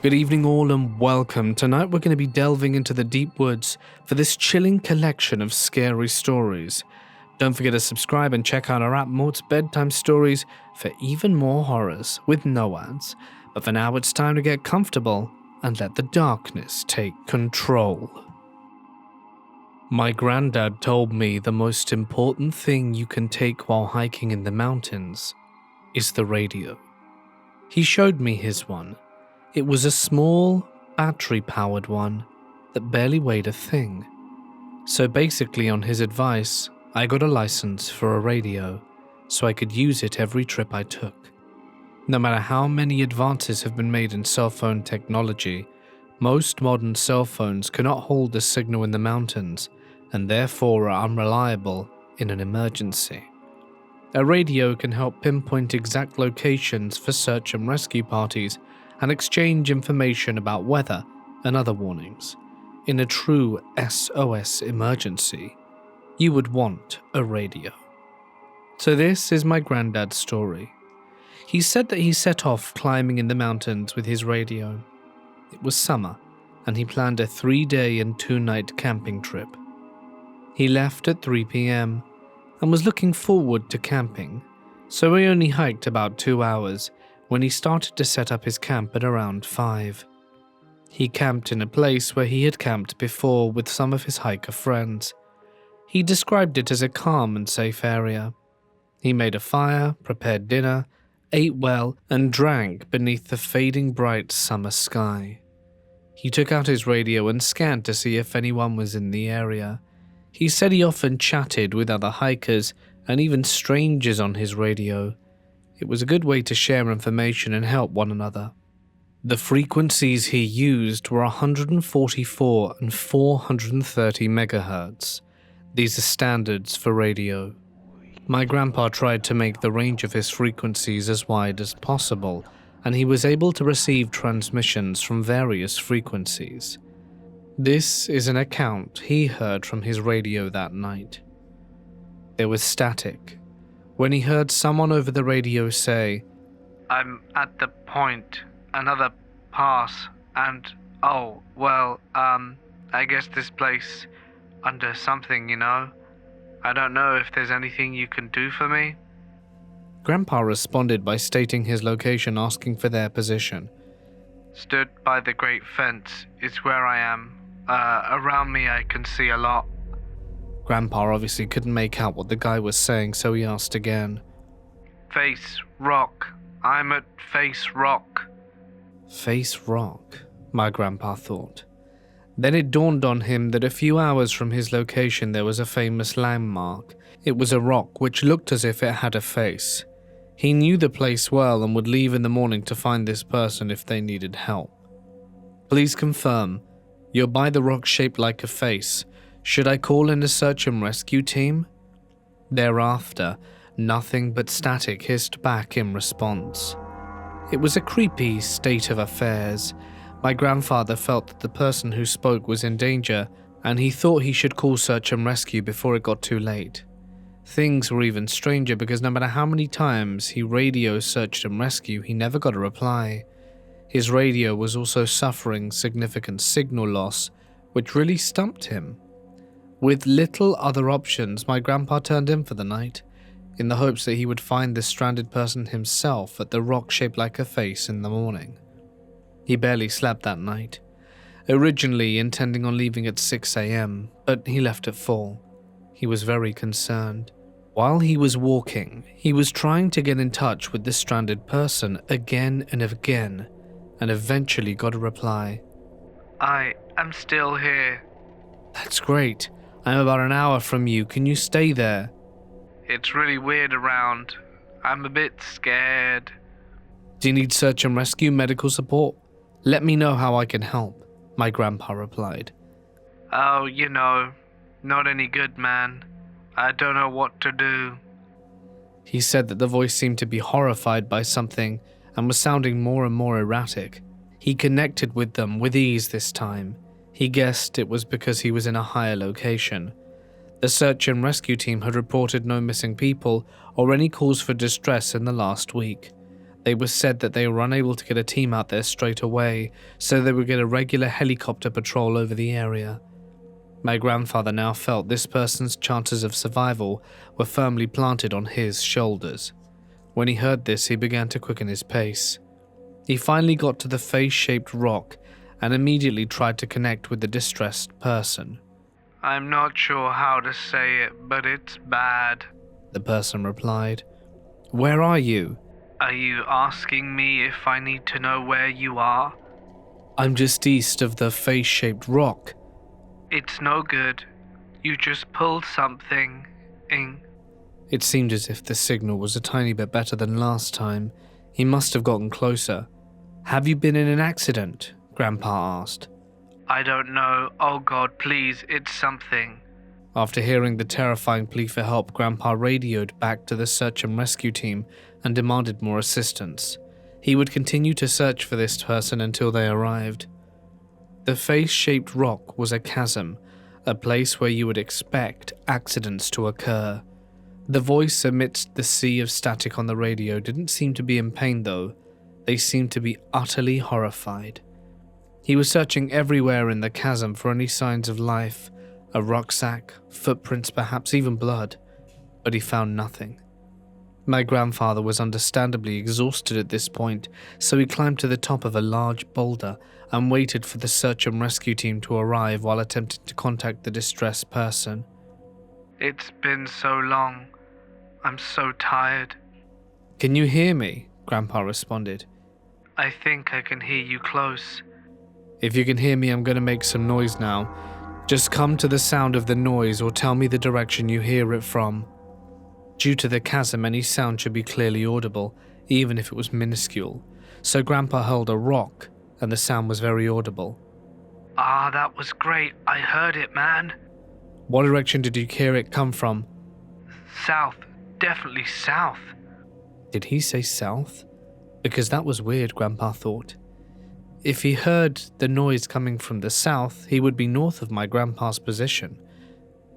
Good evening all and welcome. Tonight we're going to be delving into the deep woods for this chilling collection of scary stories. Don't forget to subscribe and check out our app Mort's Bedtime Stories for even more horrors with no ads. But for now it's time to get comfortable and let the darkness take control. My granddad told me the most important thing you can take while hiking in the mountains is the radio. He showed me his one. It was a small, battery-powered one that barely weighed a thing. So basically, on his advice, I got a license for a radio so I could use it every trip I took. No matter how many advances have been made in cell phone technology, most modern cell phones cannot hold a signal in the mountains and therefore are unreliable in an emergency. A radio can help pinpoint exact locations for search and rescue parties and exchange information about weather and other warnings. In a true SOS emergency, you would want a radio. So this is my granddad's story. He said that he set off climbing in the mountains with his radio. It was summer, and he planned a 3-day and 2-night camping trip. He left at 3 p.m. and was looking forward to camping, so he only hiked about 2 hours when he started to set up his camp at around 5. He camped in a place where he had camped before with some of his hiker friends. He described it as a calm and safe area. He made a fire, prepared dinner, ate well, and drank beneath the fading bright summer sky. He took out his radio and scanned to see if anyone was in the area. He said he often chatted with other hikers and even strangers on his radio. It was a good way to share information and help one another. The frequencies he used were 144 and 430 megahertz. These are standards for radio. My grandpa tried to make the range of his frequencies as wide as possible, and he was able to receive transmissions from various frequencies. This is an account he heard from his radio that night. There was static when he heard someone over the radio say, "I'm at the point, another pass, and I guess this place under something, you know? I don't know if there's anything you can do for me." Grandpa responded by stating his location, asking for their position. "Stood by the great fence is where I am. Around me I can see a lot." Grandpa obviously couldn't make out what the guy was saying, so he asked again. "Face Rock. I'm at Face Rock." Face Rock, my grandpa thought. Then it dawned on him that a few hours from his location there was a famous landmark. It was a rock which looked as if it had a face. He knew the place well and would leave in the morning to find this person if they needed help. "Please confirm. You're by the rock shaped like a face. Should I call in a search and rescue team?" Thereafter, nothing but static hissed back in response. It was a creepy state of affairs. My grandfather felt that the person who spoke was in danger, and he thought he should call search and rescue before it got too late. Things were even stranger because no matter how many times he radio searched and rescue, he never got a reply. His radio was also suffering significant signal loss, which really stumped him. With little other options, my grandpa turned in for the night, in the hopes that he would find the stranded person himself at the rock shaped like a face in the morning. He barely slept that night, originally intending on leaving at 6 a.m., but he left at 4. He was very concerned. While he was walking, he was trying to get in touch with the stranded person again and again, and eventually got a reply. "I am still here." "That's great. I'm about an hour from you. Can you stay there?" "It's really weird around. I'm a bit scared." "Do you need search and rescue medical support? Let me know how I can help," my grandpa replied. "Oh, not any good, man. I don't know what to do." He said that the voice seemed to be horrified by something and was sounding more and more erratic. He connected with them with ease this time. He guessed it was because he was in a higher location. The search and rescue team had reported no missing people or any calls for distress in the last week. They were said that they were unable to get a team out there straight away, so they would get a regular helicopter patrol over the area. My grandfather now felt this person's chances of survival were firmly planted on his shoulders. When he heard this, he began to quicken his pace. He finally got to the face-shaped rock and immediately tried to connect with the distressed person. "I'm not sure how to say it, but it's bad," the person replied. "Where are you?" "Are you asking me if I need to know where you are?" "I'm just east of the face-shaped rock." "It's no good. You just pulled something. It seemed as if the signal was a tiny bit better than last time. He must have gotten closer. "Have you been in an accident?" Grandpa asked. "I don't know. Oh God, please, it's something." After hearing the terrifying plea for help, Grandpa radioed back to the search and rescue team and demanded more assistance. He would continue to search for this person until they arrived. The face-shaped rock was a chasm, a place where you would expect accidents to occur. The voice amidst the sea of static on the radio didn't seem to be in pain though. They seemed to be utterly horrified. He was searching everywhere in the chasm for any signs of life, a rucksack, footprints, perhaps even blood, but he found nothing. My grandfather was understandably exhausted at this point, so he climbed to the top of a large boulder and waited for the search and rescue team to arrive while attempting to contact the distressed person. "It's been so long. I'm so tired." "Can you hear me?" Grandpa responded. "I think I can hear you close." "If you can hear me, I'm going to make some noise now. Just come to the sound of the noise or tell me the direction you hear it from." Due to the chasm, any sound should be clearly audible, even if it was minuscule, so Grandpa held a rock and the sound was very audible. "Ah, that was great. I heard it, man." "What direction did you hear it come from?" "South. Definitely south." Did he say south? Because that was weird, Grandpa thought. If he heard the noise coming from the south, he would be north of my grandpa's position.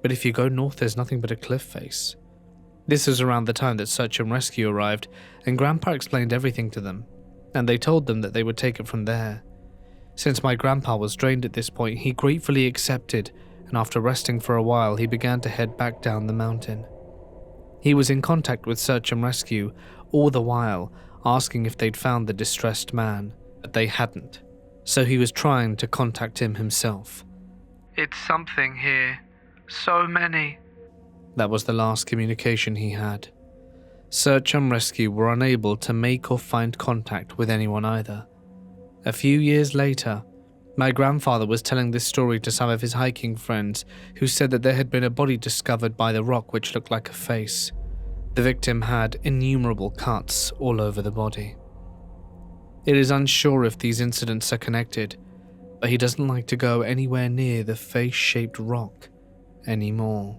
But if you go north, there's nothing but a cliff face. This was around the time that search and rescue arrived, and Grandpa explained everything to them, and they told them that they would take it from there. Since my grandpa was drained at this point, he gratefully accepted, and after resting for a while, he began to head back down the mountain. He was in contact with search and rescue, all the while asking if they'd found the distressed man, but they hadn't, so he was trying to contact him himself. "It's something here. So many." That was the last communication he had. Search and rescue were unable to make or find contact with anyone either. A few years later, my grandfather was telling this story to some of his hiking friends who said that there had been a body discovered by the rock which looked like a face. The victim had innumerable cuts all over the body. It is unsure if these incidents are connected, but he doesn't like to go anywhere near the face-shaped rock anymore.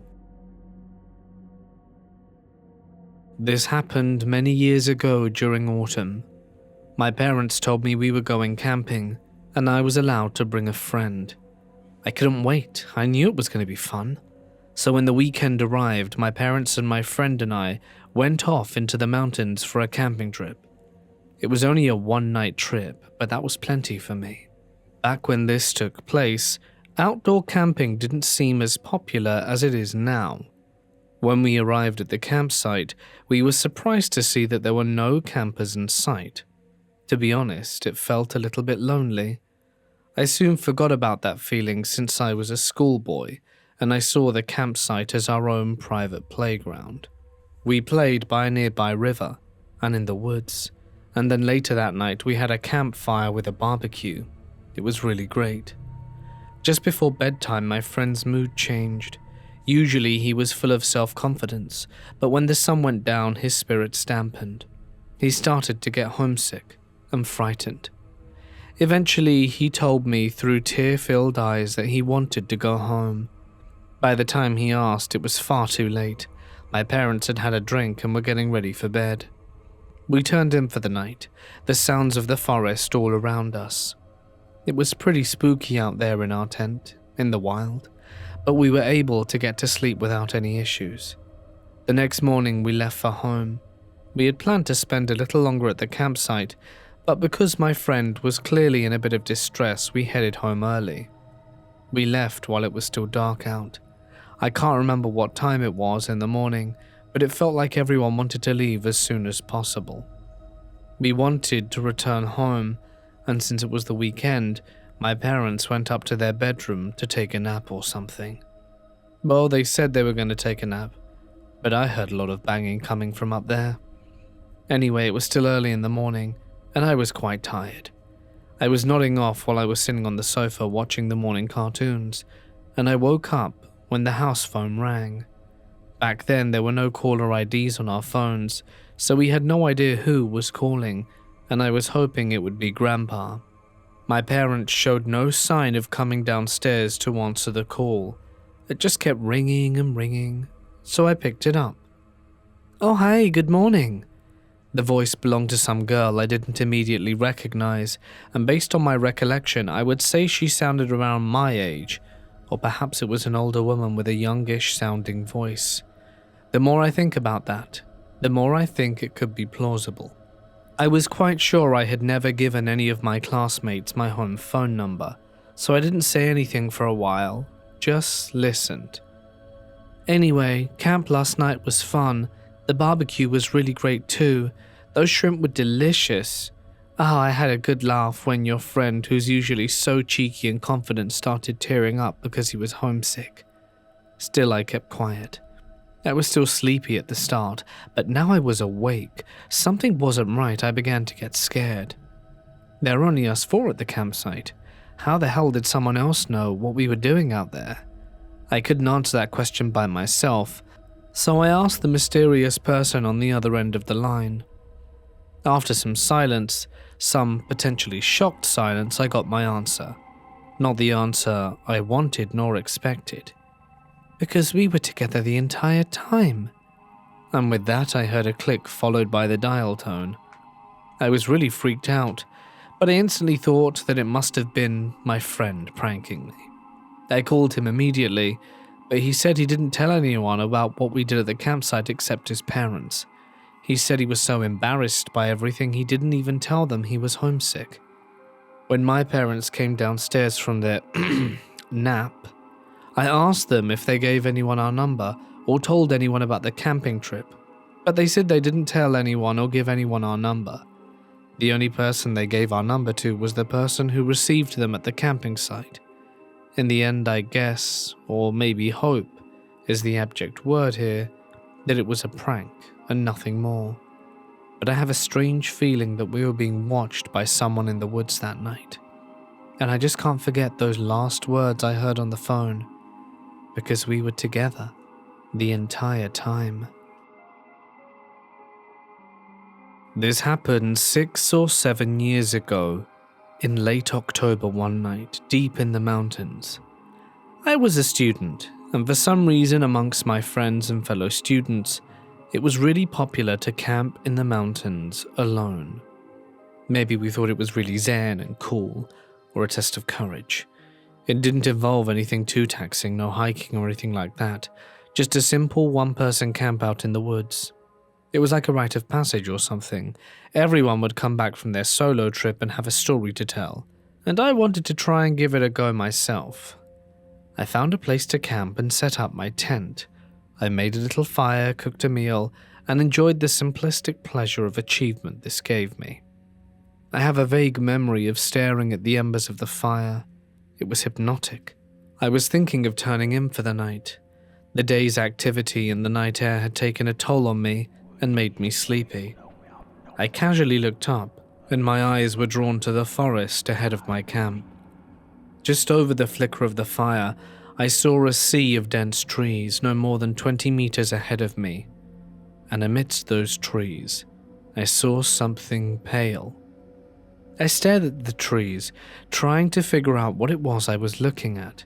This happened many years ago during autumn. My parents told me we were going camping, and I was allowed to bring a friend. I couldn't wait. I knew it was going to be fun. So when the weekend arrived, my parents and my friend and I went off into the mountains for a camping trip. It was only a one-night trip, but that was plenty for me. Back when this took place, outdoor camping didn't seem as popular as it is now. When we arrived at the campsite, we were surprised to see that there were no campers in sight. To be honest, it felt a little bit lonely. I soon forgot about that feeling since I was a schoolboy, and I saw the campsite as our own private playground. We played by a nearby river and in the woods, and then later that night we had a campfire with a barbecue. It was really great. Just before bedtime, my friend's mood changed. Usually he was full of self-confidence, but when the sun went down, his spirits dampened. He started to get homesick and frightened. Eventually, he told me through tear-filled eyes that he wanted to go home. By the time he asked, it was far too late. My parents had had a drink and were getting ready for bed. We turned in for the night, the sounds of the forest all around us. It was pretty spooky out there in our tent, in the wild, but we were able to get to sleep without any issues. The next morning we left for home. We had planned to spend a little longer at the campsite, but because my friend was clearly in a bit of distress, we headed home early. We left while it was still dark out. I can't remember what time it was in the morning, but it felt like everyone wanted to leave as soon as possible. We wanted to return home, and since it was the weekend, my parents went up to their bedroom to take a nap or something. Well, they said they were going to take a nap, but I heard a lot of banging coming from up there. Anyway, it was still early in the morning, and I was quite tired. I was nodding off while I was sitting on the sofa watching the morning cartoons, and I woke up when the house phone rang. Back then, there were no caller IDs on our phones, so we had no idea who was calling, and I was hoping it would be Grandpa. My parents showed no sign of coming downstairs to answer the call. It just kept ringing and ringing, so I picked it up. "Oh, hey, good morning." The voice belonged to some girl I didn't immediately recognize, and based on my recollection, I would say she sounded around my age, or perhaps it was an older woman with a youngish-sounding voice. The more I think about that, the more I think it could be plausible. I was quite sure I had never given any of my classmates my home phone number, so I didn't say anything for a while, just listened. Anyway, camp last night was fun. The barbecue was really great too. Those shrimp were delicious. I had a good laugh when your friend, who's usually so cheeky and confident, started tearing up because he was homesick. Still, I kept quiet. I was still sleepy at the start, but now I was awake. Something wasn't right. I began to get scared. There were only us four at the campsite. How the hell did someone else know what we were doing out there? I couldn't answer that question by myself, so I asked the mysterious person on the other end of the line. After some silence, some potentially shocked silence, I got my answer. Not the answer I wanted nor expected. Because we were together the entire time. And with that, I heard a click followed by the dial tone. I was really freaked out, but I instantly thought that it must have been my friend pranking me. I called him immediately, but he said he didn't tell anyone about what we did at the campsite except his parents. He said he was so embarrassed by everything he didn't even tell them he was homesick. When my parents came downstairs from their nap, I asked them if they gave anyone our number or told anyone about the camping trip, but they said they didn't tell anyone or give anyone our number. The only person they gave our number to was the person who received them at the camping site. In the end, I guess, or maybe hope, is the abject word here, that it was a prank and nothing more. But I have a strange feeling that we were being watched by someone in the woods that night. And I just can't forget those last words I heard on the phone, because we were together the entire time. This happened 6 or 7 years ago, in late October one night, deep in the mountains. I was a student, and for some reason amongst my friends and fellow students, it was really popular to camp in the mountains alone. Maybe we thought it was really zen and cool, or a test of courage. It didn't involve anything too taxing, no hiking or anything like that, just a simple one-person camp out in the woods. It was like a rite of passage or something. Everyone would come back from their solo trip and have a story to tell, and I wanted to try and give it a go myself. I found a place to camp and set up my tent. I made a little fire, cooked a meal, and enjoyed the simplistic pleasure of achievement this gave me. I have a vague memory of staring at the embers of the fire. It was hypnotic. I was thinking of turning in for the night. The day's activity and the night air had taken a toll on me and made me sleepy. I casually looked up, and my eyes were drawn to the forest ahead of my camp. Just over the flicker of the fire, I saw a sea of dense trees no more than 20 meters ahead of me, and amidst those trees, I saw something pale. I stared at the trees, trying to figure out what it was I was looking at,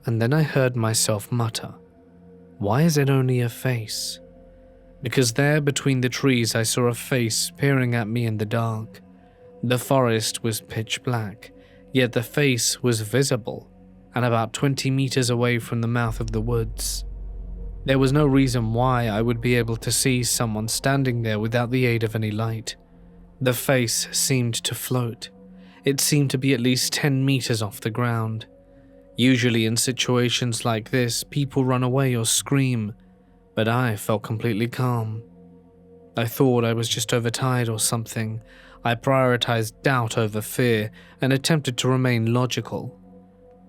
and then I heard myself mutter, "Why is it only a face?" Because there between the trees I saw a face peering at me in the dark. The forest was pitch black, yet the face was visible, and about 20 meters away from the mouth of the woods. There was no reason why I would be able to see someone standing there without the aid of any light. The face seemed to float. It seemed to be at least 10 meters off the ground. Usually in situations like this, people run away or scream, but I felt completely calm. I thought I was just overtired or something. I prioritized doubt over fear and attempted to remain logical.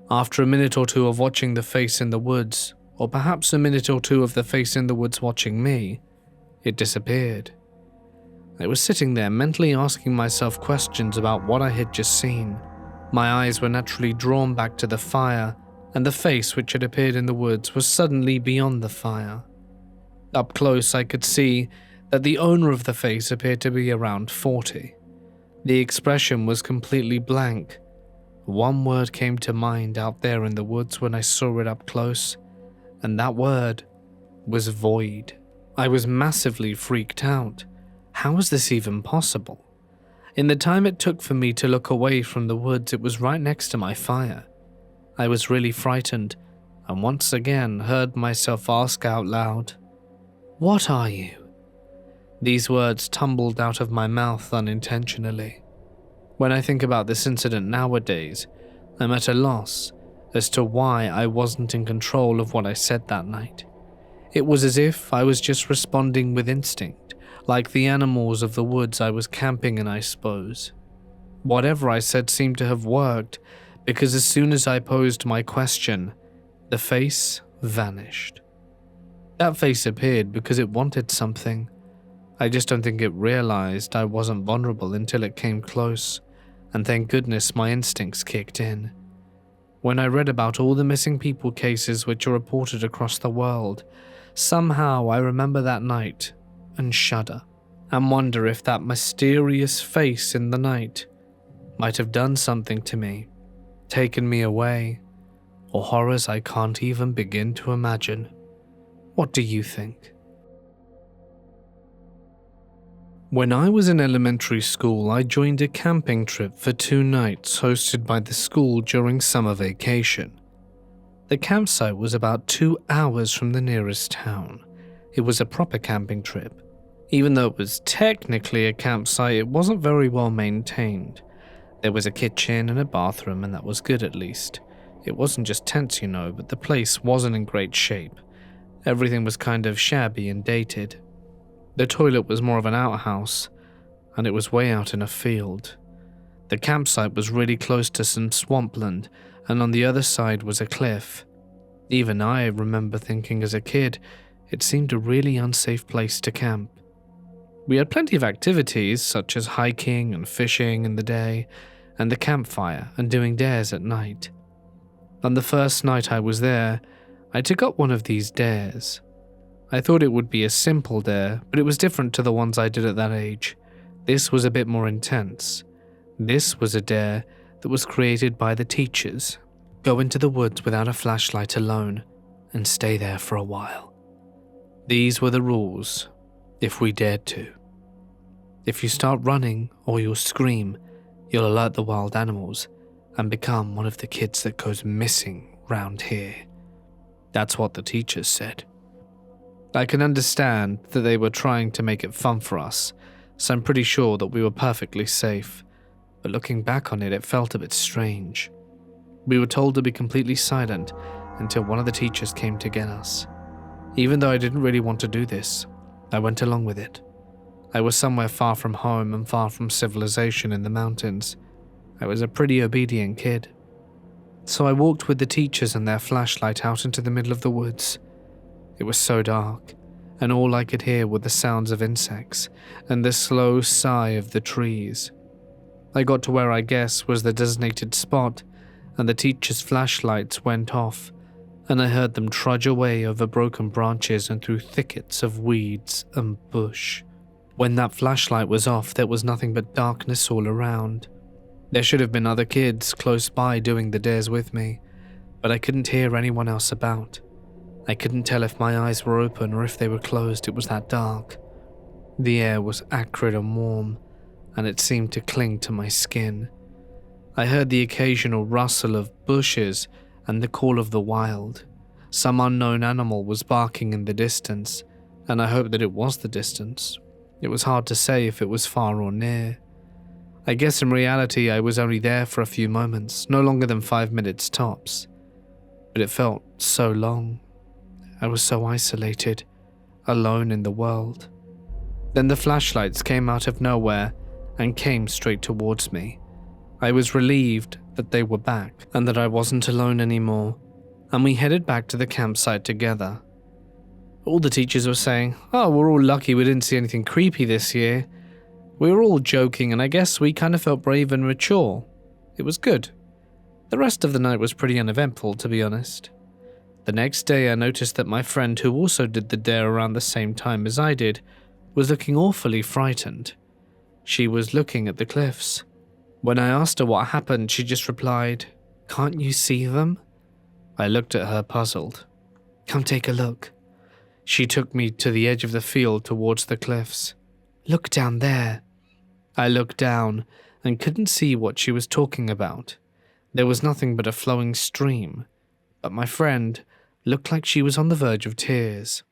After a minute or two of watching the face in the woods, or perhaps a minute or two of the face in the woods watching me, it disappeared. I was sitting there mentally asking myself questions about what I had just seen. My eyes were naturally drawn back to the fire, and the face which had appeared in the woods was suddenly beyond the fire. Up close I could see that the owner of the face appeared to be around 40. The expression was completely blank. One word came to mind out there in the woods when I saw it up close, and that word was void. I was massively freaked out. How was this even possible? In the time it took for me to look away from the woods, it was right next to my fire. I was really frightened, and once again heard myself ask out loud, "What are you?" These words tumbled out of my mouth unintentionally. When I think about this incident nowadays, I'm at a loss as to why I wasn't in control of what I said that night. It was as if I was just responding with instinct, like the animals of the woods I was camping in, I suppose. Whatever I said seemed to have worked, because as soon as I posed my question, the face vanished. That face appeared because it wanted something. I just don't think it realized I wasn't vulnerable until it came close, and thank goodness my instincts kicked in. When I read about all the missing people cases which are reported across the world, somehow I remember that night and shudder, and wonder if that mysterious face in the night might have done something to me, taken me away, or horrors I can't even begin to imagine. What do you think? When I was in elementary school, I joined a camping trip for 2 nights hosted by the school during summer vacation. The campsite was about 2 hours from the nearest town. It was a proper camping trip. Even though it was technically a campsite, it wasn't very well maintained. There was a kitchen and a bathroom, and that was good at least. It wasn't just tents, but the place wasn't in great shape. Everything was kind of shabby and dated. The toilet was more of an outhouse, and it was way out in a field. The campsite was really close to some swampland, and on the other side was a cliff. Even I remember thinking as a kid, it seemed a really unsafe place to camp. We had plenty of activities, such as hiking and fishing in the day, and the campfire and doing dares at night. On the first night I was there, I took up one of these dares. I thought it would be a simple dare, but it was different to the ones I did at that age. This was a bit more intense. This was a dare that was created by the teachers. Go into the woods without a flashlight alone and stay there for a while. These were the rules, if we dared to. If you start running or you'll scream, you'll alert the wild animals and become one of the kids that goes missing round here. That's what the teachers said. I can understand that they were trying to make it fun for us, so I'm pretty sure that we were perfectly safe, but looking back on it, it felt a bit strange. We were told to be completely silent until one of the teachers came to get us. Even though I didn't really want to do this, I went along with it. I was somewhere far from home and far from civilization in the mountains. I was a pretty obedient kid. So I walked with the teachers and their flashlight out into the middle of the woods. It was so dark, and all I could hear were the sounds of insects and the slow sigh of the trees. I got to where I guess was the designated spot, and the teachers' flashlights went off, and I heard them trudge away over broken branches and through thickets of weeds and bush. When that flashlight was off, there was nothing but darkness all around. There should have been other kids close by doing the dares with me, but I couldn't hear anyone else about. I couldn't tell if my eyes were open or if they were closed, it was that dark. The air was acrid and warm, and it seemed to cling to my skin. I heard the occasional rustle of bushes and the call of the wild. Some unknown animal was barking in the distance, and I hoped that it was the distance. It was hard to say if it was far or near. I guess in reality I was only there for a few moments, no longer than 5 minutes tops. But it felt so long. I was so isolated, alone in the world. Then the flashlights came out of nowhere and came straight towards me. I was relieved that they were back and that I wasn't alone anymore, and we headed back to the campsite together. All the teachers were saying, "Oh, we're all lucky we didn't see anything creepy this year." We were all joking, and I guess we kind of felt brave and mature. It was good. The rest of the night was pretty uneventful, to be honest. The next day I noticed that my friend, who also did the dare around the same time as I did, was looking awfully frightened. She was looking at the cliffs. When I asked her what happened, she just replied, "Can't you see them?" I looked at her puzzled. "Come take a look." She took me to the edge of the field towards the cliffs. "Look down there." I looked down and couldn't see what she was talking about. There was nothing but a flowing stream, but my friend looked like she was on the verge of tears.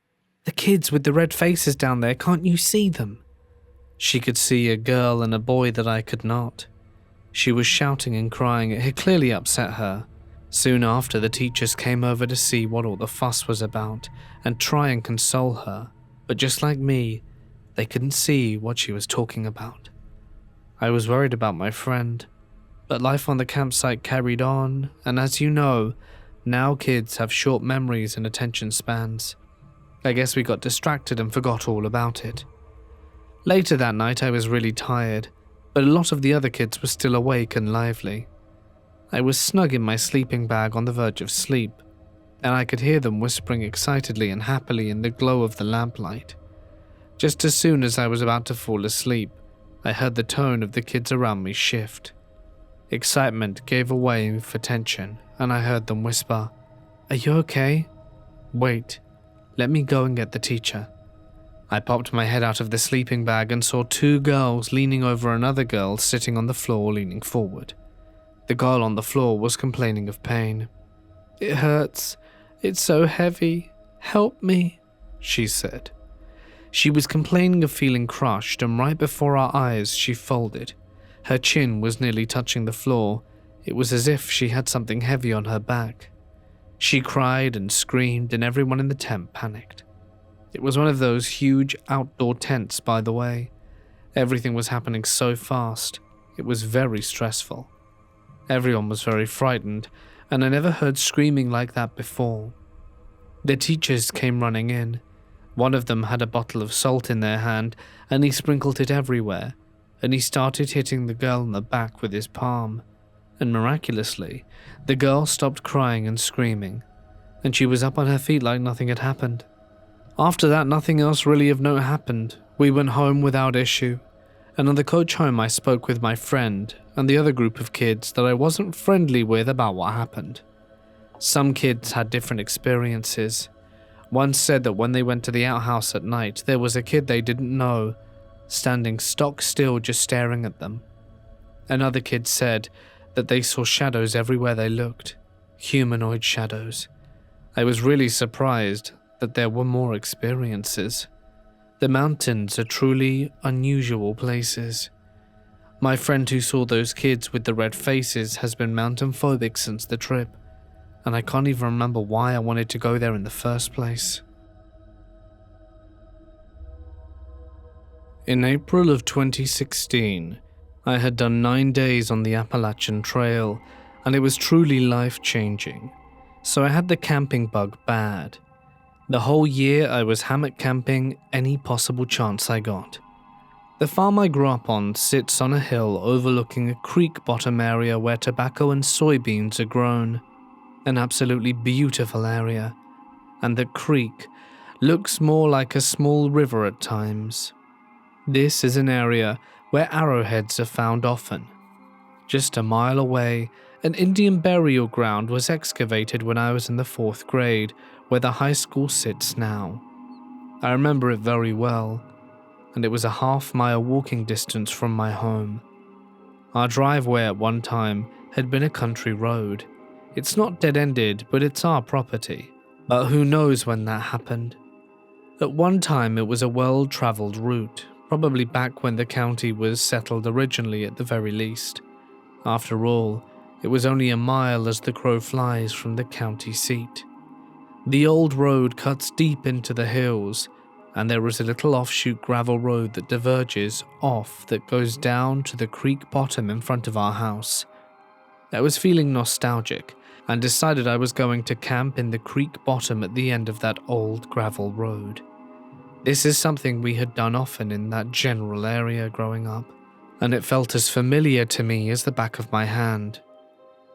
"The kids with the red faces down there, can't you see them?" She could see a girl and a boy that I could not. She was shouting and crying. It had clearly upset her. Soon after, the teachers came over to see what all the fuss was about and try and console her, but just like me, they couldn't see what she was talking about. I was worried about my friend, but life on the campsite carried on, and as you know, now kids have short memories and attention spans. I guess we got distracted and forgot all about it. Later that night I was really tired, but a lot of the other kids were still awake and lively. I was snug in my sleeping bag on the verge of sleep, and I could hear them whispering excitedly and happily in the glow of the lamplight. Just as soon as I was about to fall asleep, I heard the tone of the kids around me shift. Excitement gave way for tension, and I heard them whisper, "Are you okay? Wait, let me go and get the teacher." I popped my head out of the sleeping bag and saw two girls leaning over another girl sitting on the floor leaning forward. The girl on the floor was complaining of pain. "It hurts. It's so heavy. Help me," she said. She was complaining of feeling crushed, and right before our eyes she folded. Her chin was nearly touching the floor. It was as if she had something heavy on her back. She cried and screamed, and everyone in the tent panicked. It was one of those huge outdoor tents, by the way. Everything was happening so fast. It was very stressful. Everyone was very frightened, and I never heard screaming like that before. The teachers came running in. One of them had a bottle of salt in their hand, and he sprinkled it everywhere, and he started hitting the girl in the back with his palm. And miraculously, the girl stopped crying and screaming, and she was up on her feet like nothing had happened. After that, nothing else really of note happened. We went home without issue, and on the coach home I spoke with my friend and the other group of kids that I wasn't friendly with about what happened. Some kids had different experiences. One said that when they went to the outhouse at night, there was a kid they didn't know, standing stock still just staring at them. Another kid said that they saw shadows everywhere they looked, humanoid shadows. I was really surprised that there were more experiences. The mountains are truly unusual places. My friend who saw those kids with the red faces has been mountain phobic since the trip, and I can't even remember why I wanted to go there in the first place. In April of 2016, I had done 9 days on the Appalachian Trail, and it was truly life-changing. So I had the camping bug bad. The whole year I was hammock camping any possible chance I got. The farm I grew up on sits on a hill overlooking a creek bottom area where tobacco and soybeans are grown. An absolutely beautiful area, and the creek looks more like a small river at times. This is an area where arrowheads are found often. Just a mile away, an Indian burial ground was excavated when I was in the 4th grade, where the high school sits now. I remember it very well, and it was a half-mile walking distance from my home. Our driveway at one time had been a country road. It's not dead-ended, but it's our property. But who knows when that happened. At one time it was a well-travelled route, probably back when the county was settled originally at the very least. After all, it was only a mile as the crow flies from the county seat. The old road cuts deep into the hills, and there is a little offshoot gravel road that diverges off that goes down to the creek bottom in front of our house. I was feeling nostalgic and decided I was going to camp in the creek bottom at the end of that old gravel road. This is something we had done often in that general area growing up, and it felt as familiar to me as the back of my hand.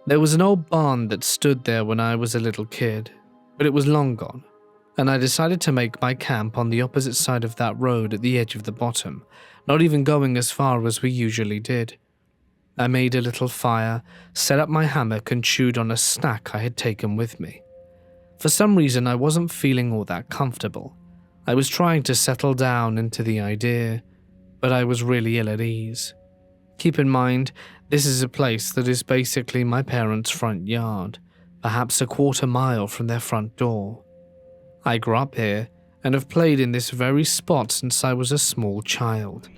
There was an old barn that stood there when I was a little kid, but it was long gone, and I decided to make my camp on the opposite side of that road at the edge of the bottom, not even going as far as we usually did. I made a little fire, set up my hammock and chewed on a snack I had taken with me. For some reason I wasn't feeling all that comfortable. I was trying to settle down into the idea, but I was really ill at ease. Keep in mind, this is a place that is basically my parents' front yard, perhaps a quarter mile from their front door. I grew up here and have played in this very spot since I was a small child,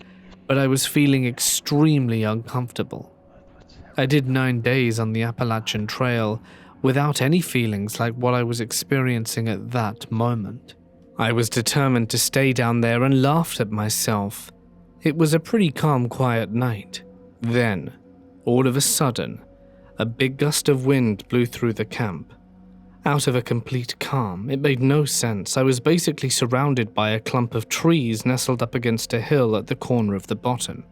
but I was feeling extremely uncomfortable. I did 9 days on the Appalachian Trail without any feelings like what I was experiencing at that moment. I was determined to stay down there and laughed at myself. It was a pretty calm, quiet night. Then, all of a sudden, a big gust of wind blew through the camp. Out of a complete calm, it made no sense. I was basically surrounded by a clump of trees nestled up against a hill at the corner of the bottom.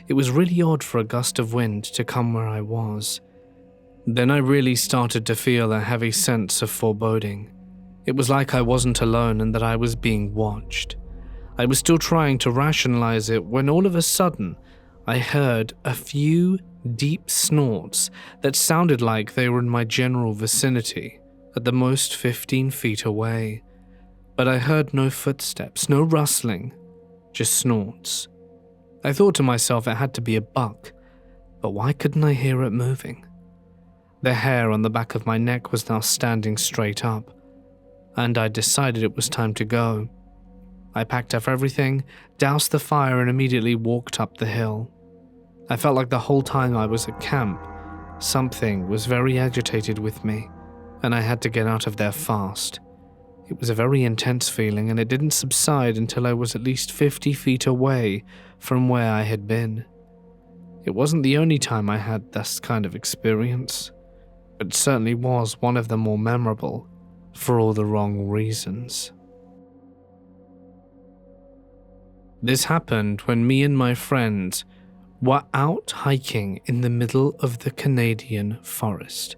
It was really odd for a gust of wind to come where I was. Then I really started to feel a heavy sense of foreboding. It was like I wasn't alone and that I was being watched. I was still trying to rationalize it when all of a sudden, I heard a few deep snorts that sounded like they were in my general vicinity, at the most 15 feet away. But I heard no footsteps, no rustling, just snorts. I thought to myself it had to be a buck, but why couldn't I hear it moving? The hair on the back of my neck was now standing straight up, and I decided it was time to go. I packed up everything, doused the fire, and immediately walked up the hill. I felt like the whole time I was at camp, something was very agitated with me, and I had to get out of there fast. It was a very intense feeling, and it didn't subside until I was at least 50 feet away from where I had been. It wasn't the only time I had this kind of experience, but it certainly was one of the more memorable, for all the wrong reasons. This happened when me and my friends were out hiking in the middle of the Canadian forest.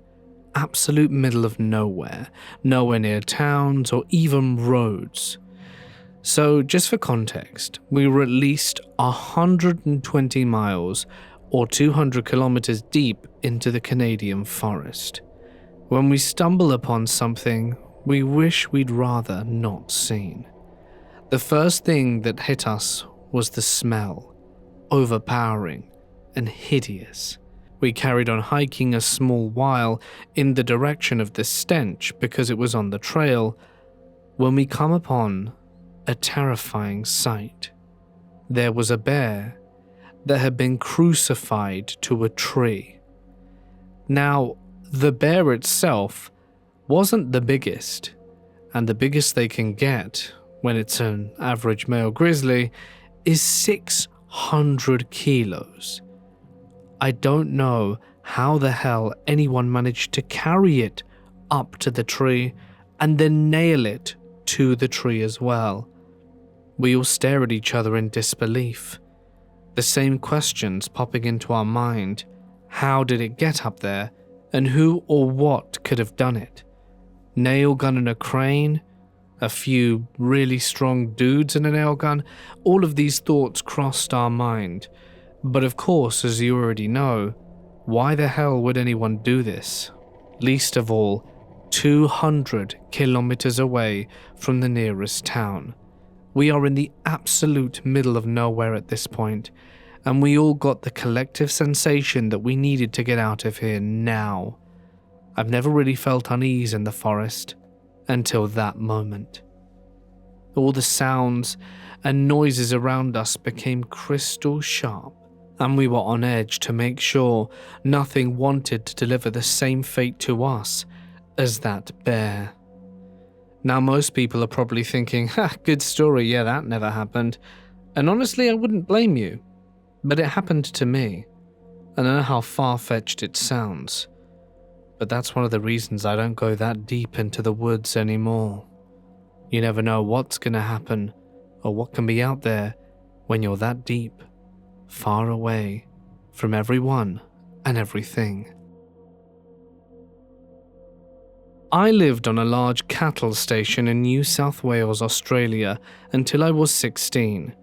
Absolute middle of nowhere near towns or even roads. So just for context, we were at least 120 miles or 200 kilometers deep into the Canadian forest, when we stumble upon something we wish we'd rather not seen. The first thing that hit us was the smell, overpowering and hideous. We carried on hiking a small while in the direction of the stench because it was on the trail, when we come upon a terrifying sight. There was a bear that had been crucified to a tree. Now, the bear itself wasn't the biggest, and the biggest they can get when it's an average male grizzly is 600 kilos. I don't know how the hell anyone managed to carry it up to the tree and then nail it to the tree as well. We all stare at each other in disbelief. The same questions popping into our mind. How did it get up there? And who or what could have done it? Nail gun and a crane? A few really strong dudes and a nail gun? All of these thoughts crossed our mind. But of course, as you already know, why the hell would anyone do this? Least of all, 200 kilometers away from the nearest town. We are in the absolute middle of nowhere at this point, and we all got the collective sensation that we needed to get out of here now. I've never really felt unease in the forest. until that moment. All the sounds and noises around us became crystal sharp, and we were on edge to make sure nothing wanted to deliver the same fate to us as that bear. Now most people are probably thinking, good story, yeah, that never happened. And honestly, I wouldn't blame you. But it happened to me. And I know how far-fetched it sounds. But that's one of the reasons I don't go that deep into the woods anymore. You never know what's gonna happen or what can be out there when you're that deep, far away from everyone and everything. I lived on a large cattle station in New South Wales, Australia, until I was 16.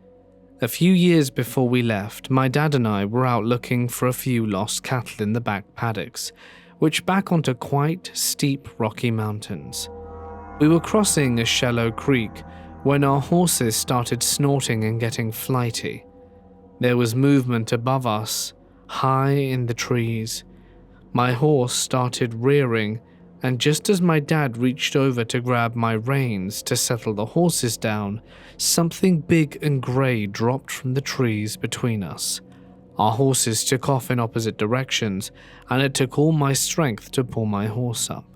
A few years before we left, my dad and I were out looking for a few lost cattle in the back paddocks, which back onto quite steep rocky mountains. We were crossing a shallow creek when our horses started snorting and getting flighty. There was movement above us, high in the trees. My horse started rearing, and just as my dad reached over to grab my reins to settle the horses down, something big and grey dropped from the trees between us. Our horses took off in opposite directions, and it took all my strength to pull my horse up.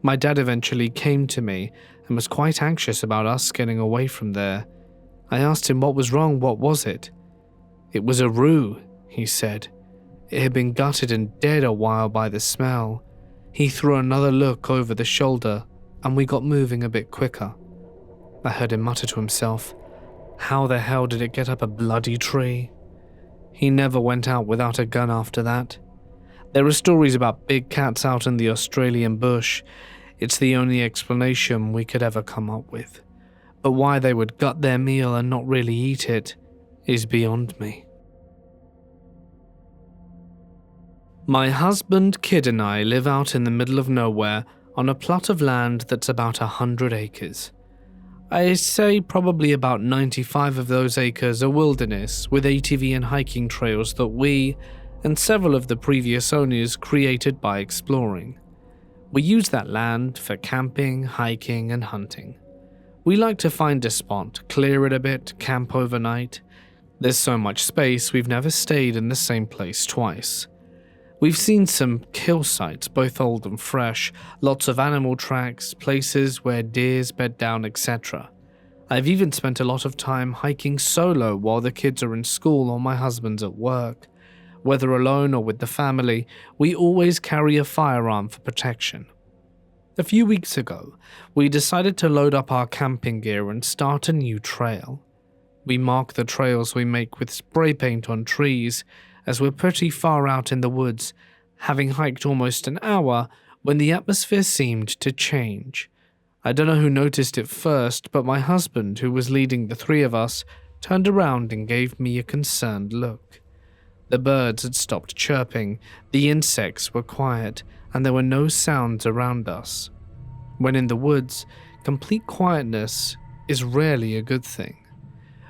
My dad eventually came to me and was quite anxious about us getting away from there. I asked him what was wrong, what was it? It was a roo, he said. It had been gutted and dead a while by the smell. He threw another look over the shoulder, and we got moving a bit quicker. I heard him mutter to himself, "How the hell did it get up a bloody tree?" He never went out without a gun after that. There are stories about big cats out in the Australian bush. It's the only explanation we could ever come up with. But why they would gut their meal and not really eat it is beyond me. My husband, kid and I live out in the middle of nowhere on a plot of land that's about 100 acres. I say probably about 95 of those acres are wilderness with ATV and hiking trails that we, and several of the previous owners, created by exploring. We use that land for camping, hiking and hunting. We like to find a spot, clear it a bit, camp overnight. There's so much space we've never stayed in the same place twice. We've seen some kill sites, both old and fresh, lots of animal tracks, places where deers bed down, etc. I've even spent a lot of time hiking solo while the kids are in school or my husband's at work. Whether alone or with the family, we always carry a firearm for protection. A few weeks ago, we decided to load up our camping gear and start a new trail. We mark the trails we make with spray paint on trees, as we're pretty far out in the woods, having hiked almost an hour when the atmosphere seemed to change. I don't know who noticed it first, but my husband, who was leading the three of us, turned around and gave me a concerned look. The birds had stopped chirping, the insects were quiet, and there were no sounds around us. When in the woods, complete quietness is rarely a good thing.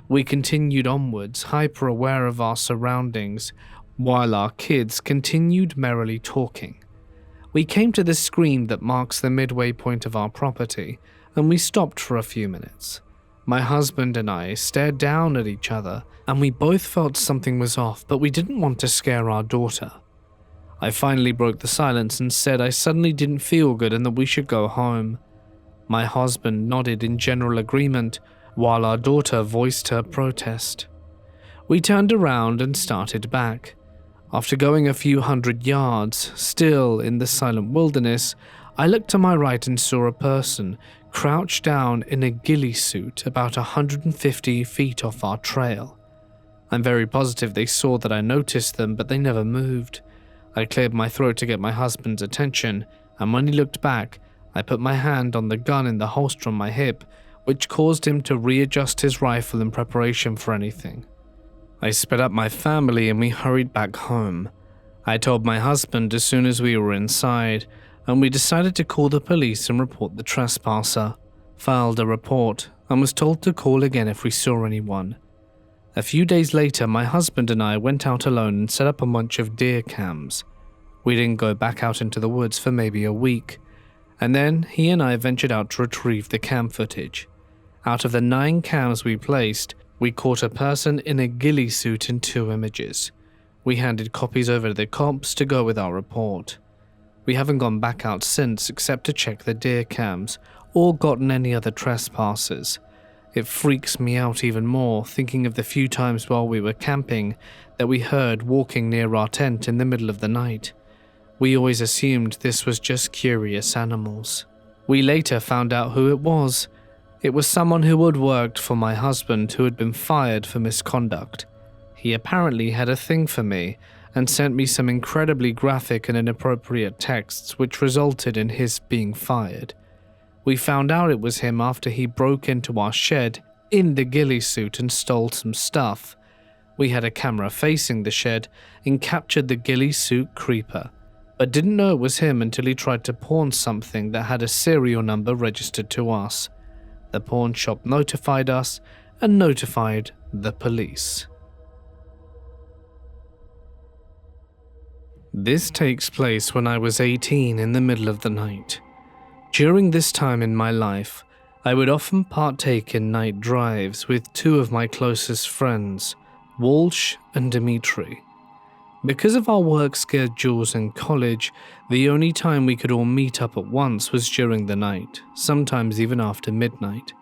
We continued onwards, hyper-aware of our surroundings, while our kids continued merrily talking. We came to the screen that marks the midway point of our property, and we stopped for a few minutes. My husband and I stared down at each other, and we both felt something was off, but we didn't want to scare our daughter. I finally broke the silence and said I suddenly didn't feel good and that we should go home. My husband nodded in general agreement, while our daughter voiced her protest. We turned around and started back. After going a few hundred yards, still in the silent wilderness, I looked to my right and saw a person crouched down in a ghillie suit about 150 feet off our trail. I'm very positive they saw that I noticed them, but they never moved. I cleared my throat to get my husband's attention, and when he looked back, I put my hand on the gun in the holster on my hip, which caused him to readjust his rifle in preparation for anything. I sped up my family and we hurried back home. I told my husband as soon as we were inside, and we decided to call the police and report the trespasser, filed a report, and was told to call again if we saw anyone. A few days later, my husband and I went out alone and set up a bunch of deer cams. We didn't go back out into the woods for maybe a week. and then he and I ventured out to retrieve the cam footage. Out of the 9 cams we placed, we caught a person in a ghillie suit in 2 images. We handed copies over to the cops to go with our report. We haven't gone back out since except to check the deer cams or gotten any other trespassers. It freaks me out even more thinking of the few times while we were camping that we heard walking near our tent in the middle of the night. We always assumed this was just curious animals. We later found out who it was. It was someone who had worked for my husband who had been fired for misconduct. He apparently had a thing for me and sent me some incredibly graphic and inappropriate texts which resulted in his being fired. We found out it was him after he broke into our shed in the ghillie suit and stole some stuff. We had a camera facing the shed and captured the ghillie suit creeper, but didn't know it was him until he tried to pawn something that had a serial number registered to us. The pawn shop notified us and notified the police. This takes place when I was 18 in the middle of the night. During this time in my life, I would often partake in night drives with 2 of my closest friends, Walsh and Dimitri. Because of our work schedules in college, the only time we could all meet up at once was during the night, sometimes even after midnight.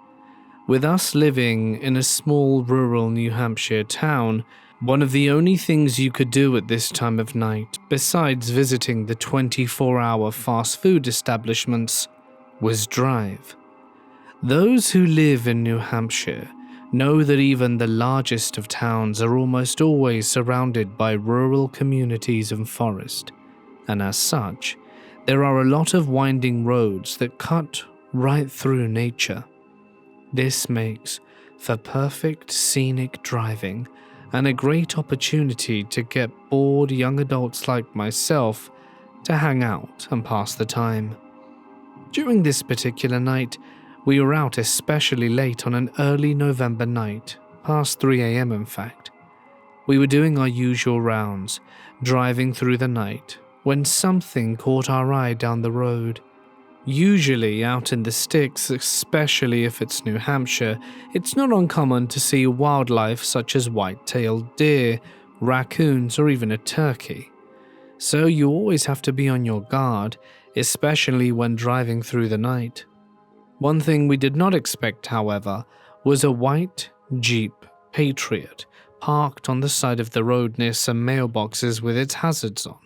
With us living in a small rural New Hampshire town, one of the only things you could do at this time of night, besides visiting the 24-hour fast food establishments, was drive. Those who live in New Hampshire know that even the largest of towns are almost always surrounded by rural communities and forest, and as such, there are a lot of winding roads that cut right through nature. This makes for perfect scenic driving and a great opportunity to get bored young adults like myself to hang out and pass the time. During this particular night, we were out especially late on an early November night, past 3 a.m. in fact. We were doing our usual rounds, driving through the night, when something caught our eye down the road. Usually out in the sticks, especially if it's New Hampshire, it's not uncommon to see wildlife such as white-tailed deer, raccoons, or even a turkey. So you always have to be on your guard, especially when driving through the night. One thing we did not expect, however, was a white Jeep Patriot parked on the side of the road near some mailboxes with its hazards on.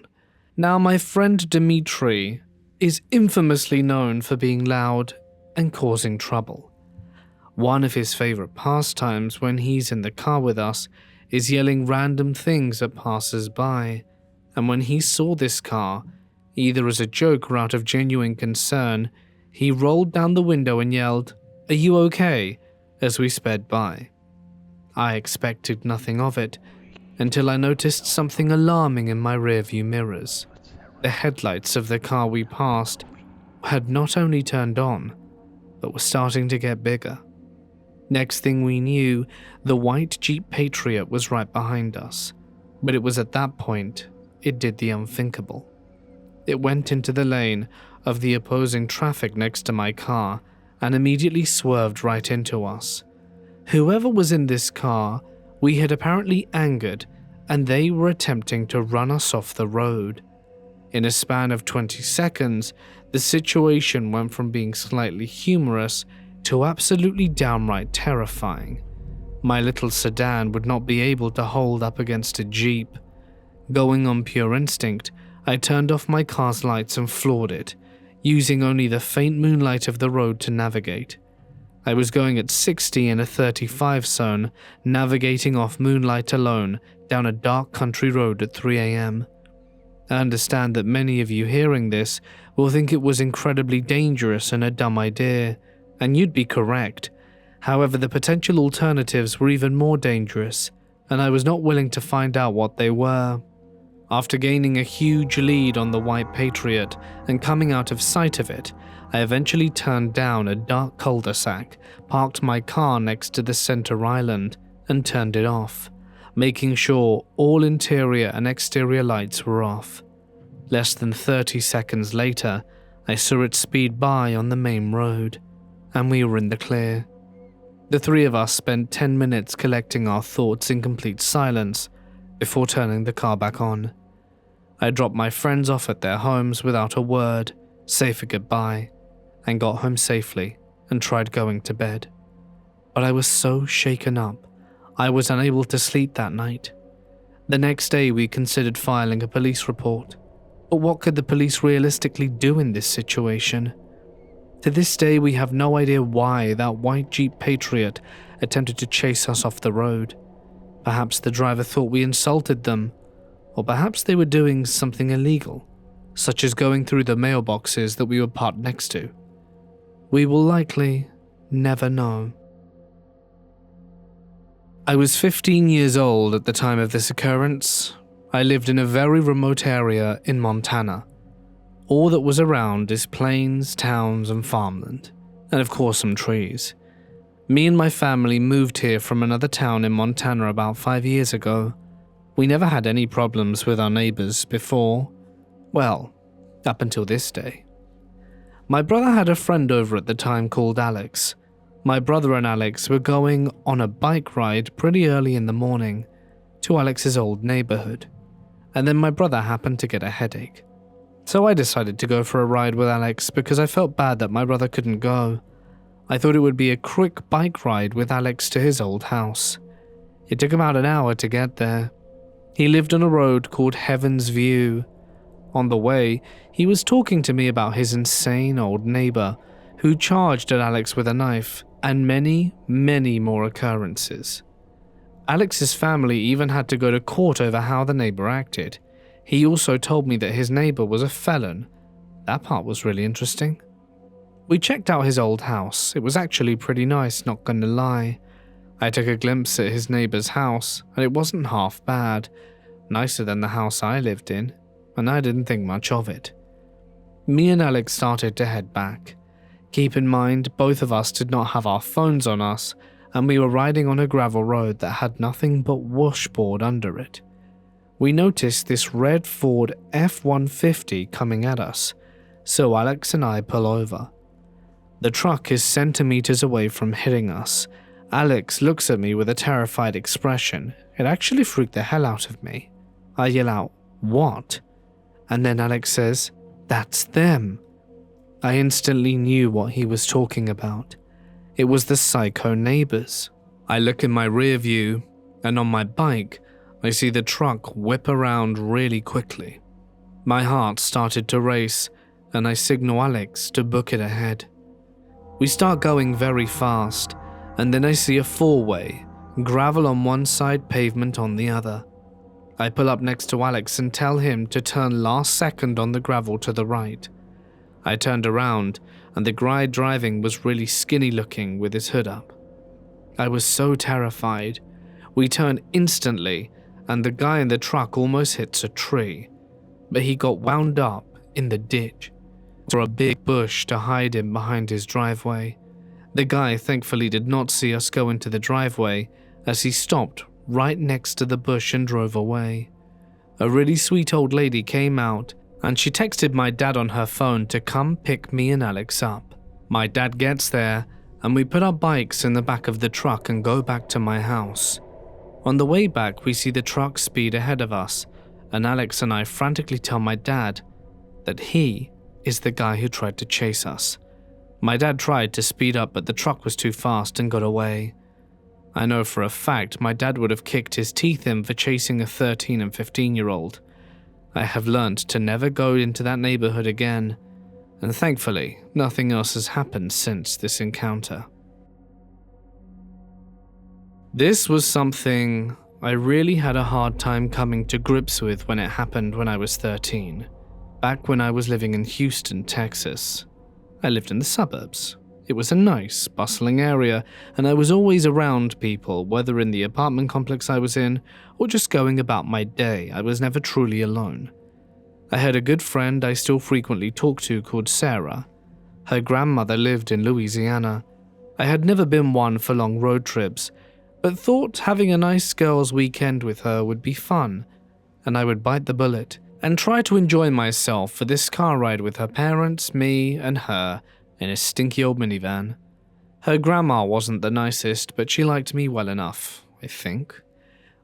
Now, my friend Dimitri is infamously known for being loud and causing trouble. One of his favorite pastimes when he's in the car with us is yelling random things at passers-by, and when he saw this car, either as a joke or out of genuine concern, he rolled down the window and yelled, "Are you okay?" as we sped by. I expected nothing of it until I noticed something alarming in my rearview mirrors. The headlights of the car we passed had not only turned on, but were starting to get bigger. Next thing we knew, the white Jeep Patriot was right behind us, but it was at that point it did the unthinkable. It went into the lane of the opposing traffic next to my car and immediately swerved right into us. Whoever was in this car, we had apparently angered, and they were attempting to run us off the road. In a span of 20 seconds, the situation went from being slightly humorous to absolutely downright terrifying. My little sedan would not be able to hold up against a Jeep. Going on pure instinct, I turned off my car's lights and floored it, using only the faint moonlight of the road to navigate. I was going at 60 in a 35 zone, navigating off moonlight alone down a dark country road at 3 a.m. I understand that many of you hearing this will think it was incredibly dangerous and a dumb idea, and you'd be correct. However, the potential alternatives were even more dangerous, and I was not willing to find out what they were. After gaining a huge lead on the white Patriot and coming out of sight of it, I eventually turned down a dark cul-de-sac, parked my car next to the center island, and turned it off, making sure all interior and exterior lights were off. Less than 30 seconds later, I saw it speed by on the main road, and we were in the clear. The three of us spent 10 minutes collecting our thoughts in complete silence before turning the car back on. I dropped my friends off at their homes without a word, save a goodbye, and got home safely and tried going to bed. But I was so shaken up, I was unable to sleep that night. The next day we considered filing a police report, but what could the police realistically do in this situation? To this day we have no idea why that white Jeep Patriot attempted to chase us off the road. Perhaps the driver thought we insulted them, or perhaps they were doing something illegal, such as going through the mailboxes that we were parked next to. We will likely never know. I was 15 years old at the time of this occurrence. I lived in a very remote area in Montana. All that was around is plains, towns, and farmland, and of course some trees. Me and my family moved here from another town in Montana about 5 years ago. We never had any problems with our neighbors before, well, up until this day. My brother had a friend over at the time called Alex. My brother and Alex were going on a bike ride pretty early in the morning to Alex's old neighborhood, and then my brother happened to get a headache. So I decided to go for a ride with Alex because I felt bad that my brother couldn't go. I thought it would be a quick bike ride with Alex to his old house. It took about an hour to get there. He lived on a road called Heaven's View. On the way, he was talking to me about his insane old neighbor who charged at Alex with a knife, and many, many more occurrences. Alex's family even had to go to court over how the neighbor acted. He also told me that his neighbor was a felon. That part was really interesting. We checked out his old house. It was actually pretty nice, not gonna lie. I took a glimpse at his neighbor's house, and it wasn't half bad. Nicer than the house I lived in, and I didn't think much of it. Me and Alex started to head back. Keep in mind, both of us did not have our phones on us, and we were riding on a gravel road that had nothing but washboard under it. We noticed this red Ford F-150 coming at us, so Alex and I pull over. The truck is centimeters away from hitting us. Alex looks at me with a terrified expression. It actually freaked the hell out of me. I yell out, "What?" And then Alex says, "That's them." I instantly knew what he was talking about. It was the psycho neighbors. I look in my rear view, and on my bike, I see the truck whip around really quickly. My heart started to race, and I signal Alex to book it ahead. We start going very fast, and then I see a four-way, gravel on one side, pavement on the other. I pull up next to Alex and tell him to turn last second on the gravel to the right. I turned around, and the guy driving was really skinny looking with his hood up. I was so terrified. We turn instantly, and the guy in the truck almost hits a tree, but he got wound up in the ditch, or a big bush to hide him behind his driveway. The guy thankfully did not see us go into the driveway, as he stopped right next to the bush and drove away. A really sweet old lady came out, and she texted my dad on her phone to come pick me and Alex up. My dad gets there, and we put our bikes in the back of the truck and go back to my house. On the way back, we see the truck speed ahead of us, and Alex and I frantically tell my dad that he is the guy who tried to chase us. My dad tried to speed up, but the truck was too fast and got away. I know for a fact my dad would have kicked his teeth in for chasing a 13 and 15-year-old. I have learned to never go into that neighborhood again, and thankfully, nothing else has happened since this encounter. This was something I really had a hard time coming to grips with when it happened when I was 13, back when I was living in Houston, Texas. I lived in the suburbs. It was a nice, bustling area, and I was always around people, whether in the apartment complex I was in, or just going about my day. I was never truly alone. I had a good friend I still frequently talk to called Sarah. Her grandmother lived in Louisiana. I had never been one for long road trips, but thought having a nice girls' weekend with her would be fun, and I would bite the bullet and tried to enjoy myself for this car ride with her parents, me, and her in a stinky old minivan. Her grandma wasn't the nicest, but she liked me well enough, I think.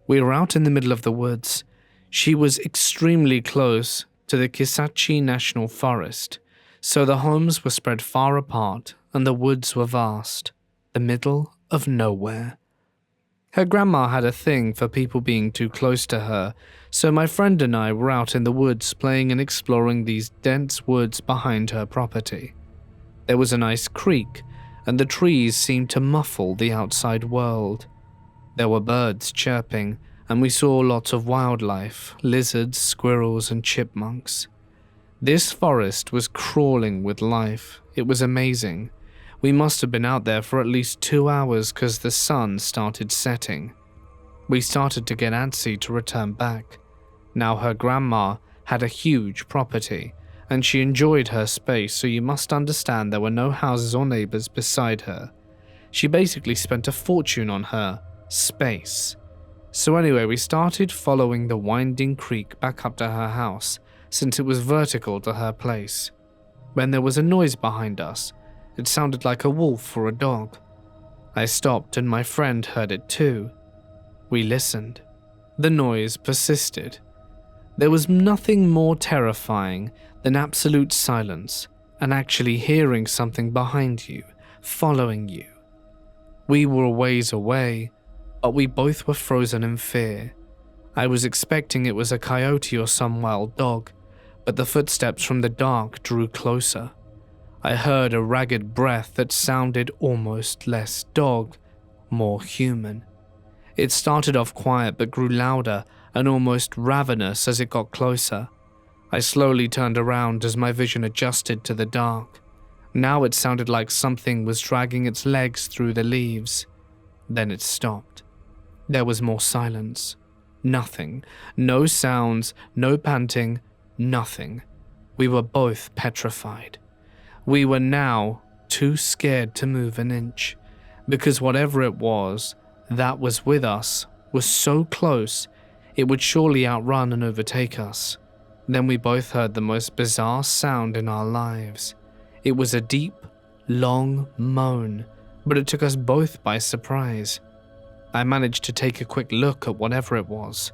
We were out in the middle of the woods. She was extremely close to the Kisachi National Forest, so the homes were spread far apart and the woods were vast, the middle of nowhere. Her grandma had a thing for people being too close to her, so my friend and I were out in the woods playing and exploring these dense woods behind her property. There was a nice creek, and the trees seemed to muffle the outside world. There were birds chirping, and we saw lots of wildlife, lizards, squirrels, and chipmunks. This forest was crawling with life. It was amazing. We must have been out there for at least 2 hours because the sun started setting. We started to get antsy to return back. Now her grandma had a huge property, and she enjoyed her space, so you must understand there were no houses or neighbors beside her. She basically spent a fortune on her space. So anyway, we started following the winding creek back up to her house, since it was vertical to her place. When there was a noise behind us, it sounded like a wolf or a dog. I stopped and my friend heard it too. We listened. The noise persisted. There was nothing more terrifying than absolute silence and actually hearing something behind you, following you. We were a ways away, but we both were frozen in fear. I was expecting it was a coyote or some wild dog, but the footsteps from the dark drew closer. I heard a ragged breath that sounded almost less dog, more human. It started off quiet but grew louder and almost ravenous as it got closer. I slowly turned around as my vision adjusted to the dark. Now it sounded like something was dragging its legs through the leaves. Then it stopped. There was more silence. Nothing. No sounds, no panting, nothing. We were both petrified. We were now too scared to move an inch, because whatever it was that was with us was so close it would surely outrun and overtake us. Then we both heard the most bizarre sound in our lives. It was a deep, long moan, but it took us both by surprise. I managed to take a quick look at whatever it was.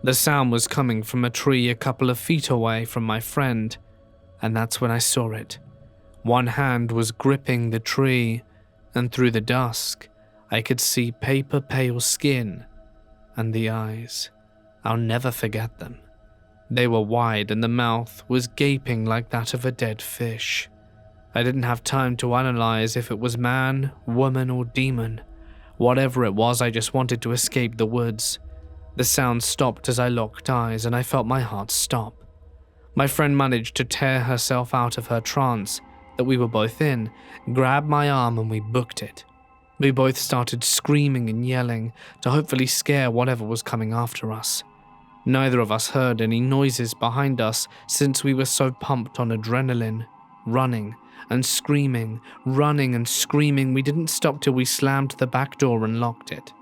The sound was coming from a tree a couple of feet away from my friend, and that's when I saw it. One hand was gripping the tree, and through the dusk, I could see paper-pale skin and the eyes. I'll never forget them. They were wide and the mouth was gaping like that of a dead fish. I didn't have time to analyze if it was man, woman, or demon. Whatever it was, I just wanted to escape the woods. The sound stopped as I locked eyes and I felt my heart stop. My friend managed to tear herself out of her trance that we were both in, grabbed my arm and we booked it. We both started screaming and yelling to hopefully scare whatever was coming after us. Neither of us heard any noises behind us since we were so pumped on adrenaline. Running and screaming we didn't stop till we slammed the back door and locked it.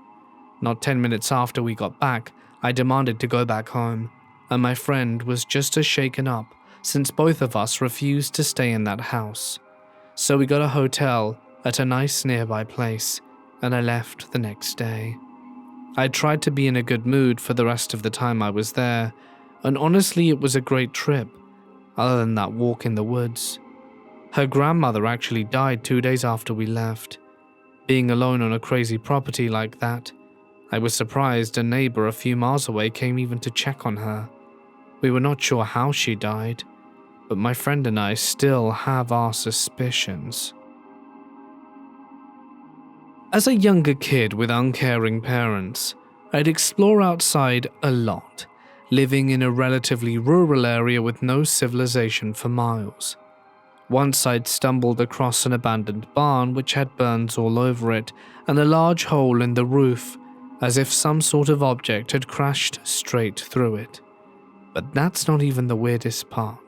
Not 10 minutes after we got back, I demanded to go back home, and my friend was just as shaken up since both of us refused to stay in that house. So we got a hotel at a nice nearby place, and I left the next day. I tried to be in a good mood for the rest of the time I was there, and honestly it was a great trip, other than that walk in the woods. Her grandmother actually died 2 days after we left. Being alone on a crazy property like that, I was surprised a neighbor a few miles away came even to check on her. We were not sure how she died, but my friend and I still have our suspicions. As a younger kid with uncaring parents, I'd explore outside a lot, living in a relatively rural area with no civilization for miles. Once I'd stumbled across an abandoned barn which had burns all over it and a large hole in the roof, as if some sort of object had crashed straight through it. But that's not even the weirdest part.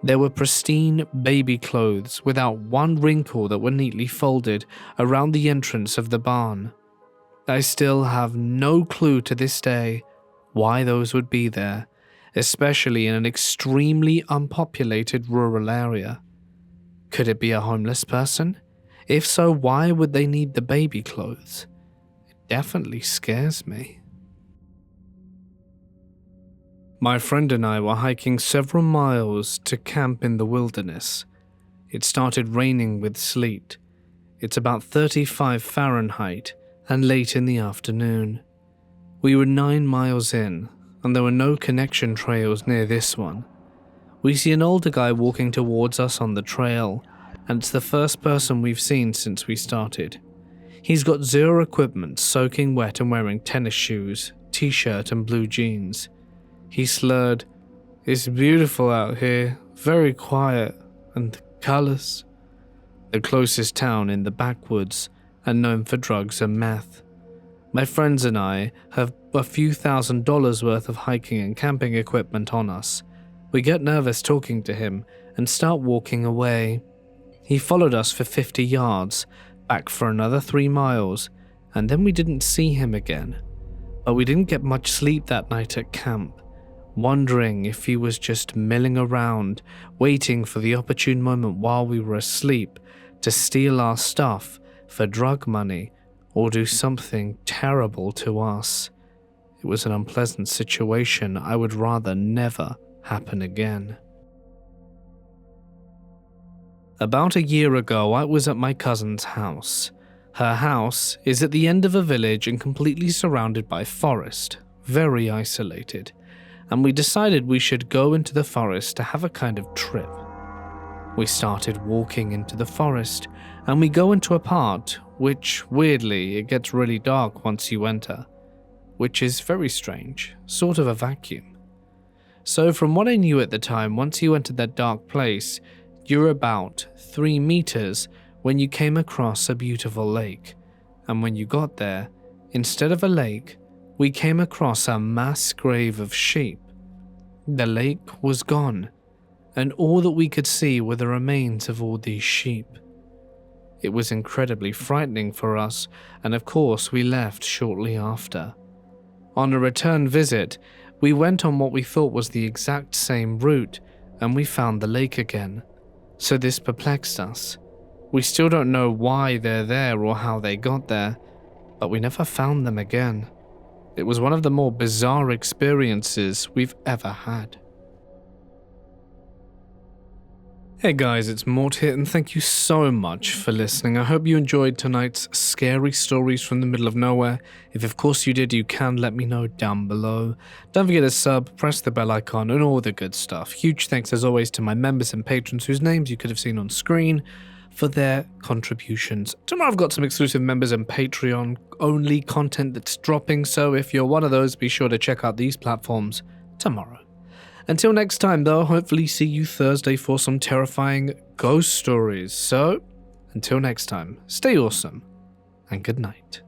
There were pristine baby clothes without one wrinkle that were neatly folded around the entrance of the barn. I still have no clue to this day why those would be there, especially in an extremely unpopulated rural area. Could it be a homeless person? If so, why would they need the baby clothes? It definitely scares me. My friend and I were hiking several miles to camp in the wilderness. It started raining with sleet. It's about 35 Fahrenheit and late in the afternoon. We were 9 miles in, and there were no connection trails near this one. We see an older guy walking towards us on the trail, and it's the first person we've seen since we started. He's got zero equipment, soaking wet and wearing tennis shoes, t-shirt and blue jeans. He slurred, "It's beautiful out here, very quiet, and the colors." The closest town in the backwoods and known for drugs and meth. My friends and I have a few $1,000s worth of hiking and camping equipment on us. We get nervous talking to him and start walking away. He followed us for 50 yards, back for another 3 miles, and then we didn't see him again. But we didn't get much sleep that night at camp, wondering if he was just milling around, waiting for the opportune moment while we were asleep to steal our stuff for drug money or do something terrible to us. It was an unpleasant situation I would rather never happen again. About a year ago, I was at my cousin's house. Her house is at the end of a village and completely surrounded by forest, very isolated, and we decided we should go into the forest to have a kind of trip. We started walking into the forest, and we go into a part which, weirdly, it gets really dark once you enter, which is very strange, sort of a vacuum. So from what I knew at the time, once you entered that dark place, you're about 3 meters when you came across a beautiful lake, and when you got there, instead of a lake, we came across a mass grave of sheep. The lake was gone, and all that we could see were the remains of all these sheep. It was incredibly frightening for us, and of course we left shortly after. On a return visit, we went on what we thought was the exact same route, and we found the lake again. So this perplexed us. We still don't know why they're there or how they got there, but we never found them again. It was one of the more bizarre experiences we've ever had. Hey guys, it's Mort here, and thank you so much for listening. I hope you enjoyed tonight's scary stories from the middle of nowhere. If of course you did, you can let me know down below. Don't forget to sub, press the bell icon, and all the good stuff. Huge thanks as always to my members and patrons whose names you could have seen on screen for their contributions. Tomorrow I've got some exclusive members and Patreon only content that's dropping, so if you're one of those, be sure to check out these platforms tomorrow. Until next time though, hopefully see you Thursday for some terrifying ghost stories. So, until next time, stay awesome and good night.